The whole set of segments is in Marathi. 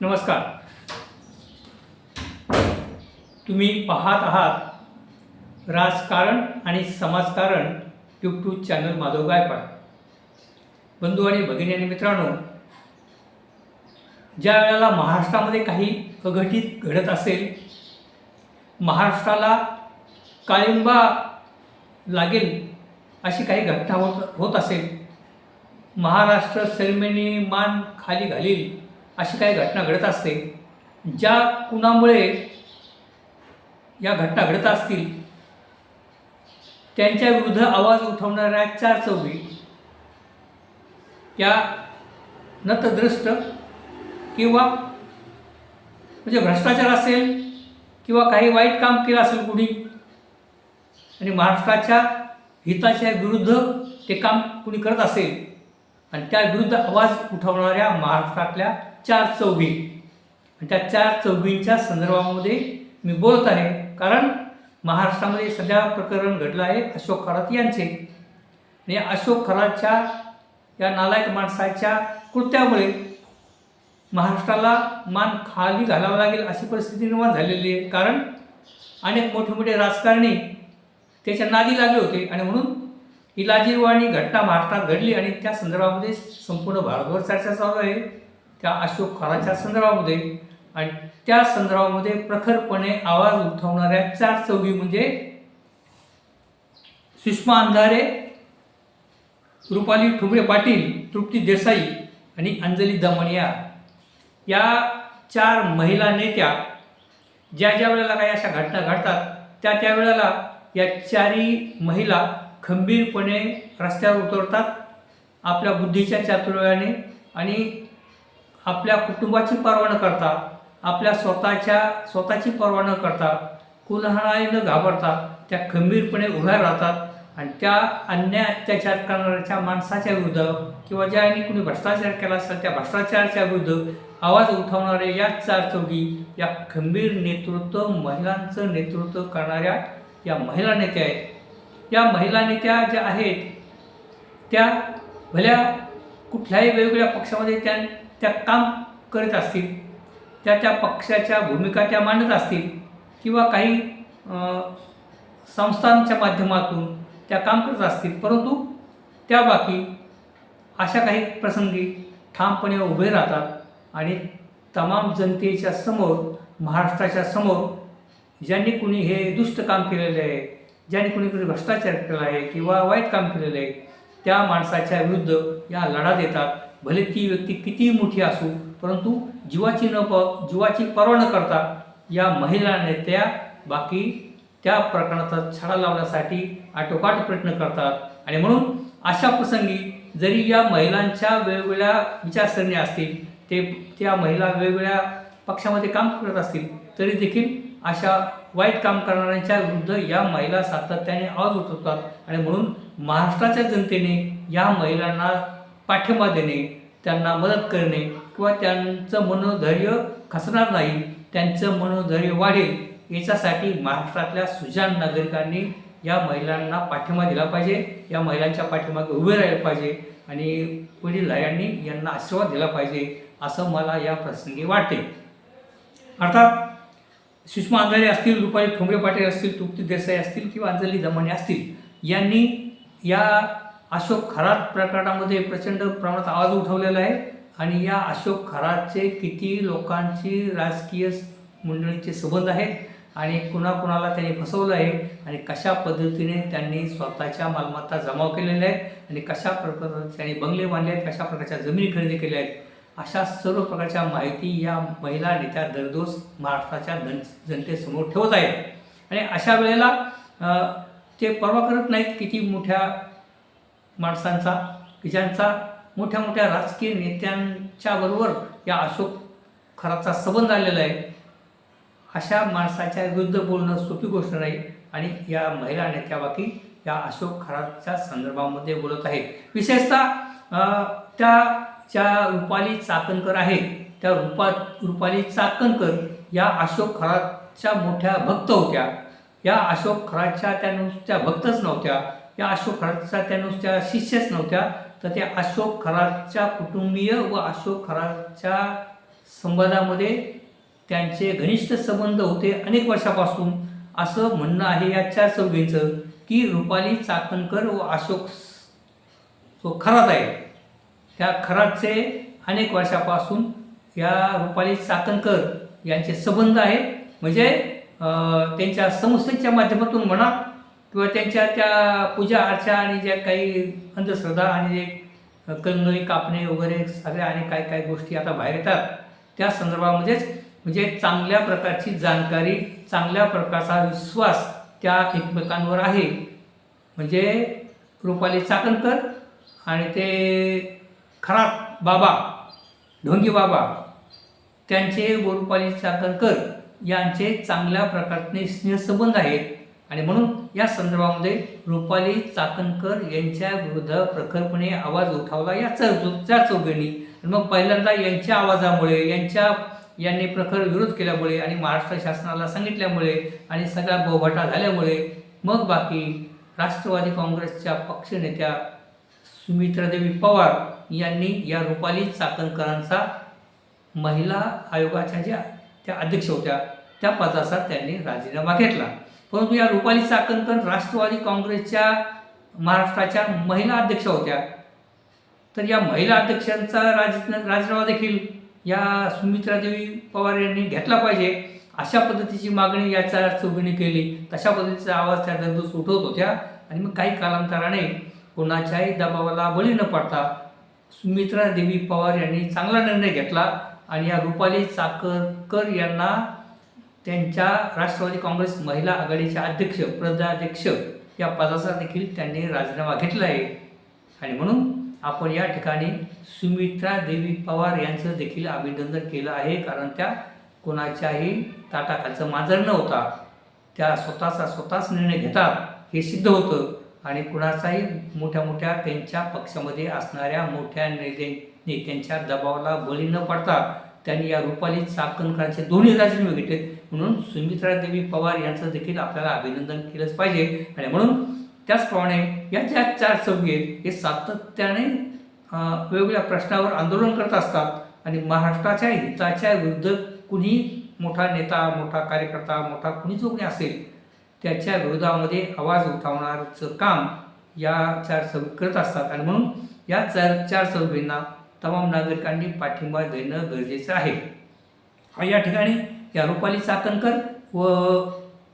नमस्कार. तुम्ही पाहत आहात राजकारण आणि समाजकारण यूट्यूब चॅनल माधव गायकवाड. बंधू आणि भगिनी आणि मित्रांनो, ज्या वेळेला महाराष्ट्रामध्ये काही अघटित घडत असेल, महाराष्ट्राला काळिंबा लागेल अशी काही घटना होत असेल, महाराष्ट्र सैन्याने मान खाली घालील अशी काही घटना घडत असते, ज्या कुणामुळे या घटना घडत असतील त्यांच्या विरुद्ध आवाज उठवणाऱ्या चार चौघी या नतद्रष्ट किंवा म्हणजे भ्रष्टाचार असेल किंवा काही वाईट काम केलं असेल कुणी आणि महाराष्ट्राच्या हिताच्या विरुद्ध ते काम कुणी करत असेल आणि त्या विरुद्ध आवाज उठवणाऱ्या महाराष्ट्रातल्या चार चौघी आणि त्या चार चौघींच्या संदर्भामध्ये मी बोलत आहे. कारण महाराष्ट्रामध्ये सध्या प्रकरण घडलं आहे अशोक खरात यांचे. आणि अशोक खरातच्या या नालायक माणसाच्या कृत्यामुळे महाराष्ट्राला मान खाली घालावं लागेल अशी परिस्थिती निर्माण झालेली आहे. कारण अनेक मोठे मोठे राजकारणी त्याच्या नादी लागले होते आणि म्हणून ही लाजिरवाणी घटना महाराष्ट्रात घडली आणि त्या संदर्भामध्ये संपूर्ण भारतभर चर्चा चालू आहे त्या अशोक खराच्या संदर्भामध्ये. आणि त्या संदर्भामध्ये प्रखरपणे आवाज उठवणाऱ्या चार चौघी म्हणजे सुषमा अंधारे, रुपाली ठुबरे पाटील, तृप्ती देसाई आणि अंजली दमनिया या चार महिला नेत्या ज्या ज्या वेळेला काही अशा घटना घडतात त्या वेळेला या चारही महिला खंबीरपणे रस्त्यावर उतरतात आपल्या बुद्धीच्या चातुर्याने आणि आपल्या कुटुंबाची पर्वा न करता, आपल्या स्वतःची पर्वा न करता, कुणालाही न घाबरता त्या खंबीरपणे उभ्या राहतात आणि त्या अन्याय अत्याचार करणाऱ्याच्या माणसाच्या विरुद्ध किंवा ज्याने कुणी भ्रष्टाचार केला असेल त्या भ्रष्टाचाराच्या विरुद्ध आवाज उठवणारे या चार चौघी या खंबीर नेतृत्व, महिलांचं नेतृत्व करणाऱ्या या महिला नेत्या आहेत. या महिला नेत्या ज्या आहेत त्या भल्या कुठल्याही वेगवेगळ्या पक्षामध्ये त्या काम करत असतील, त्या पक्षाच्या भूमिका त्या मांडत असतील किंवा काही संस्थांच्या माध्यमातून त्या काम करत असतील, परंतु त्या बाकी अशा काही प्रसंगी ठामपणे उभे राहतात आणि तमाम जनतेच्या समोर, महाराष्ट्राच्या समोर ज्यांनी कुणी हे दुष्ट काम केलेले आहे, ज्यांनी कुणी भ्रष्टाचार केला आहे किंवा वाईट काम केलेलं आहे त्या माणसाच्या विरुद्ध या लढा देतात. भले ती व्यक्ती किती मोठी असू, परंतु जीवाची पर्वा न करता या महिला नेत्या बाकी त्या प्रकरणाचा छडा लावण्यासाठी आटोकाट प्रयत्न करतात. आणि म्हणून अशा प्रसंगी जरी या महिलांच्या वेगवेगळ्या विचारसरणी असतील, त्या महिला वेगवेगळ्या पक्षामध्ये काम करत असतील, तरी देखील अशा वाईट काम करणाऱ्यांच्या विरुद्ध या महिला सातत्याने आवाज उठवतात. आणि म्हणून महाराष्ट्राच्या जनतेने या महिलांना पाठिंबा देणे, त्यांना मदत करणे किंवा त्यांचं मनोधैर्य खचणार नाही, त्यांचं मनोधैर्य वाढेल याच्यासाठी महाराष्ट्रातल्या सुजाण नागरिकांनी या महिलांना पाठिंबा दिला पाहिजे, या महिलांच्या पाठीमागे उभे राहिले पाहिजे आणि वडीलधाऱ्यांनी यांना आशीर्वाद दिला पाहिजे असं मला या प्रसंगी वाटते. अर्थात सुषमा अंधारे असतील, रुपाली ठुबरे पाटील असतील, तृप्ती देसाई असतील किंवा अंजली दमनिया असतील, यांनी या अशोक खरात प्रकरणामध्ये प्रचंड प्रमाणात आवाज उठवलेला आहे. आणि या अशोक खरातचे किती लोकांची राजकीय मंडळीचे संबंध आहेत आणि कुणाकुणाला त्यांनी फसवलं आहे आणि कशा पद्धतीने त्यांनी स्वतःच्या मालमत्ता जमाव केलेल्या आहेत आणि कशा प्रकारे त्यांनी बंगले बांधले आहेत, कशा प्रकारच्या जमिनी खरेदी केल्या आहेत, अशा सर्व प्रकारच्या माहिती या महिला नेत्या दररोज महाराष्ट्राच्या जनतेसमोर ठेवत आहेत. आणि अशा वेळेला ते पर्वा करत नाहीत किती मोठ्या माणसांचा, ज्यांचा मोठ्या मोठ्या राजकीय नेत्यांच्या बरोबर या अशोक खरातचा संबंध आलेला आहे. अशा माणसाच्या विरुद्ध बोलणं सोपी गोष्ट नाही आणि या महिला नेत्या बाकी या अशोक खरातच्या संदर्भामध्ये बोलत आहेत. विशेषतः त्या ज्या रुपाली चाकणकर आहेत, त्या रुपाली चाकणकर या अशोक खरातच्या मोठ्या भक्त होत्या. या अशोक खरातच्या त्या नुसत्या भक्तच नव्हत्या, या अशोक खरातच्या त्या नुसत्या शिष्यच नव्हत्या, तर त्या अशोक खरातच्या कुटुंबीय व अशोक खरातच्या संवादामध्ये त्यांचे घनिष्ठ संबंध होते अनेक वर्षापासून, असं म्हणणं आहे या चार चौघींचं की रुपाली चाकणकर व अशोक जो खरात आहे त्या खरातचे अनेक वर्षापासून या रुपाली चाकणकर यांचे संबंध आहेत. म्हणजे त्यांच्या संस्थेच्या माध्यमातून म्हणा किंवा त्यांच्या त्या पूजा अर्चा आणि ज्या काही अंधश्रद्धा आणि जे कंगळी कापणे वगैरे सगळ्या आणि काय काय गोष्टी आता बाहेर येतात त्या संदर्भामध्येच म्हणजे चांगल्या प्रकारची जाणकारी, चांगल्या प्रकारचा विश्वास त्या एकमेकांवर आहे. म्हणजे रुपाली चाकणकर आणि ते खरात बाबा, ढोंगी बाबा, त्यांचे व रुपाली चाकणकर यांचे चांगल्या प्रकारचे स्नेहसंबंध आहेत. आणि म्हणून या संदर्भामध्ये रुपाली चाकणकर यांच्या विरुद्ध प्रखरपणे आवाज उठवला या चार चौघांनी. आणि मग पहिल्यांदा यांच्या आवाजामुळे, यांनी प्रखर विरोध केल्यामुळे आणि महाराष्ट्र शासनाला सांगितल्यामुळे आणि सगळा बोभाटा झाल्यामुळे मग बाकी राष्ट्रवादी काँग्रेसच्या पक्षनेत्या सुमित्रादेवी पवार यांनी या रुपाली चाकणकरांचा महिला आयोगाच्या ज्या त्या अध्यक्ष होत्या त्या पदाचा त्यांनी राजीनामा घेतला. परंतु या रुपाली चाकणकर राष्ट्रवादी काँग्रेसच्या महाराष्ट्राच्या महिला अध्यक्ष होत्या. तर या महिला अध्यक्षांचा राजीनामा देखील या सुमित्रादेवी पवार यांनी घेतला पाहिजे, अशा पद्धतीची मागणी या चार चौघींनी केली. तशा पद्धतीचा आवाज त्या दररोज उठवत होत्या. आणि मग काही कालांतराने कोणाच्याही दबावाला बळी न पडता सुमित्रादेवी पवार यांनी चांगला निर्णय घेतला आणि या रुपाली चाकणकर यांना त्यांच्या राष्ट्रवादी काँग्रेस महिला आघाडीच्या अध्यक्ष, प्रदेशाध्यक्ष या पदाचा देखील त्यांनी राजीनामा घेतला आहे. आणि म्हणून आपण या ठिकाणी सुमित्रादेवी पवार यांचं देखील अभिनंदन केलं आहे. कारण त्या कोणाच्याही ताटाखालचं मांजर न होता त्या स्वतःच निर्णय घेतात हे सिद्ध होतं. आणि कुणाचाही मोठ्या त्यांच्या पक्षामध्ये असणाऱ्या मोठ्या नेत्यांच्या दबावाला बळी न पडता त्यांनी या रुपाली चाकणकरांचे दोन्ही राजीनामे घेतले. म्हणून सुमित्रादेवी पवार यांचं देखील आपल्याला अभिनंदन केलंच पाहिजे. आणि म्हणून त्याचप्रमाणे या ज्या चार चौघी आहेत हे सातत्याने वेगवेगळ्या प्रश्नावर आंदोलन करत असतात आणि महाराष्ट्राच्या हिताच्या विरुद्ध कुणी मोठा नेता, मोठा कार्यकर्ता, मोठा कुणी जो कोणी असेल त्याच्या विरोधामध्ये आवाज उठवण्याचं काम या चार चौघी करत असतात. आणि म्हणून या चार चौघींना तमाम नागरिकांनी पाठिंबा देणं गरजेचं आहे. या ठिकाणी या रुपाली चाकणकर व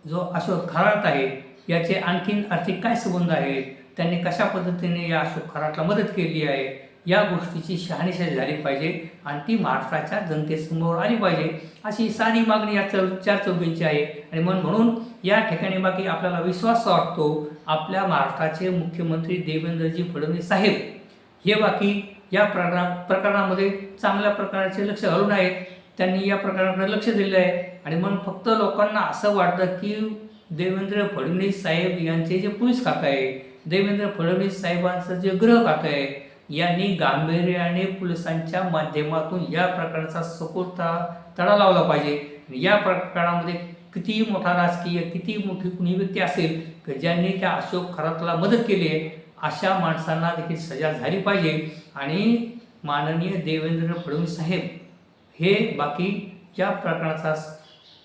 जो अशोक खरात आहे याचे आणखीन आर्थिक काय संबंध आहेत, त्यांनी कशा पद्धतीने या अशोक खरातला मदत केली आहे या गोष्टीची शहानिशा झाली पाहिजे आणि ती महाराष्ट्राच्या जनतेसमोर आली पाहिजे, अशी सारी मागणी या चार चौघींची आहे. आणि म्हणून या ठिकाणी बाकी आपल्याला विश्वास वाटतो आपल्या महाराष्ट्राचे मुख्यमंत्री देवेंद्रजी फडणवीस साहेब हे बाकी या प्रकरणामध्ये चांगल्या प्रकारचे लक्ष घालून आहेत. त्यांनी या प्रकरणाकडे लक्ष दिलं आहे. आणि म्हणून फक्त लोकांना असं वाटतं की देवेंद्र फडणवीस साहेब यांचे जे पोलीस खातं आहे, देवेंद्र फडणवीस साहेबांचं जे गृह खातं आहे यांनी गांभीर्याने पोलिसांच्या माध्यमातून या प्रकरणाचा सखोल तडा लावला पाहिजे. या प्रकरणामध्ये कितीही मोठा राजकीय, किती मोठी कुणी व्यक्ती असेल की ज्यांनी त्या अशोक खरातला मदत केली आहे अशा माणसांना देखील सजा झाली पाहिजे. आणि माननीय देवेंद्र फडणवीस साहेब हे बाकी या प्रकरणाचा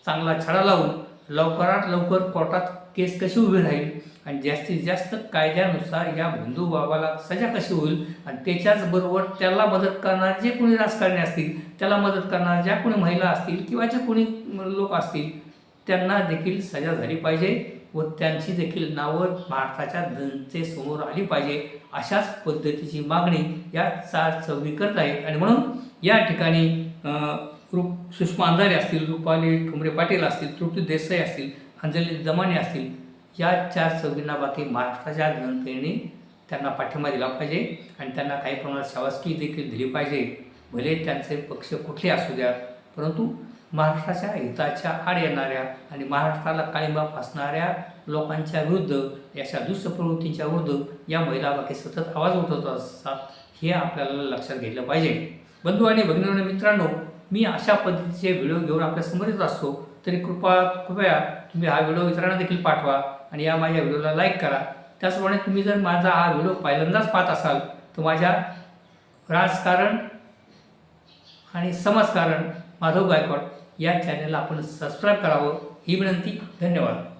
चांगला छडा लावून लवकरात लवकर कोर्टात केस कशी उभी राहील आणि जास्तीत जास्त कायद्यानुसार या बंधू बाबाला सजा कशी होईल आणि त्याच्याचबरोबर त्याला मदत करणारे जे कोणी राजकारणी असतील, त्याला मदत करणाऱ्या ज्या कोणी महिला असतील किंवा जे कोणी लोक असतील त्यांना देखील सजा झाली पाहिजे व त्यांची देखील नावं महाराष्ट्राच्या जनतेसमोर आली पाहिजे. अशाच पद्धतीची मागणी या चार चौघी करत आहेत. आणि म्हणून या ठिकाणी सुषमा अंधारे असतील, रुपाली ठोंबरे पाटील असतील, तृप्ती देसाई असतील, अंजली दमाने असतील, या चार चौघींना बाकी महाराष्ट्राच्या जनतेने त्यांना पाठिंबा दिला पाहिजे आणि त्यांना काही प्रमाणात शाबासकी देखील दिली पाहिजे. भले त्यांचे पक्ष कुठले असू द्या, परंतु महाराष्ट्राच्या हिताच्या आड येणाऱ्या आणि महाराष्ट्राला काळिंबा फासणाऱ्या लोकांच्या विरुद्ध, अशा दुष्ट प्रवृत्तींच्या विरुद्ध या महिला बाकी सतत आवाज उठवत असतात, हे आपल्याला लक्षात घेतलं पाहिजे. बंधू आणि भगिनी मित्रांनो, मी अशा पद्धतीचे व्हिडिओ घेऊन आपल्या समोर येत असतो. तरी कृपया तुम्ही हा व्हिडिओ इतरांना देखील पाठवा आणि या माझ्या व्हिडिओला लाईक करा. त्याचप्रमाणे तुम्ही जर माझा हा व्हिडिओ पहिल्यांदाच पाहत असाल तर माझ्या राजकारण आणि समाजकारण माधव गायकवाड या चॅनलला आपण सबस्क्राईब करावं ही विनंती. धन्यवाद.